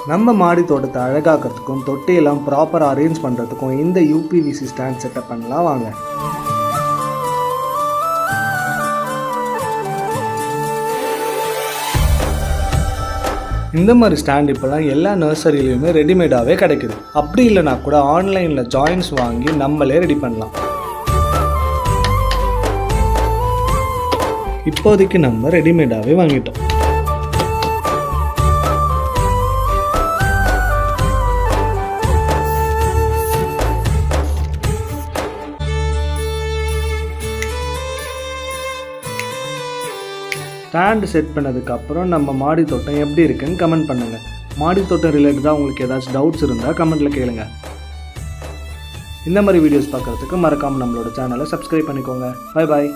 நம்ம மாடி தோட்டத்தை அழகாக்கிறதுக்கும் தொட்டியெல்லாம் ப்ராப்பராக அரேஞ்ச் பண்ணுறதுக்கும் இந்த யூபிவிசி ஸ்டாண்ட் செட்டப் பண்ணலாம் வாங்க. இந்த மாதிரி ஸ்டாண்ட் இப்போலாம் எல்லா நர்சரிலையுமே ரெடிமேடாகவே கிடைக்குது. அப்படி இல்லைனா கூட ஆன்லைனில் ஜாயின்ஸ் வாங்கி நம்மளே ரெடி பண்ணலாம். இப்போதைக்கு நம்ம ரெடிமேடாகவே வாங்கிட்டோம். ஸ்டாண்டு செட் பண்ணதுக்கப்புறம் நம்ம மாடி தோட்டம் எப்படி இருக்குன்னு கமெண்ட் பண்ணுங்கள். மாடி தோட்டம் ரிலேட்டடாக உங்களுக்கு ஏதாச்சும் டவுட்ஸ் இருந்தால் கமெண்ட்டில் கேளுங்க. இந்த மாதிரி வீடியோஸ் பார்க்குறதுக்கு மறக்காமல் நம்மளோட சேனலை சப்ஸ்கிரைப் பண்ணிக்கோங்க. Bye bye.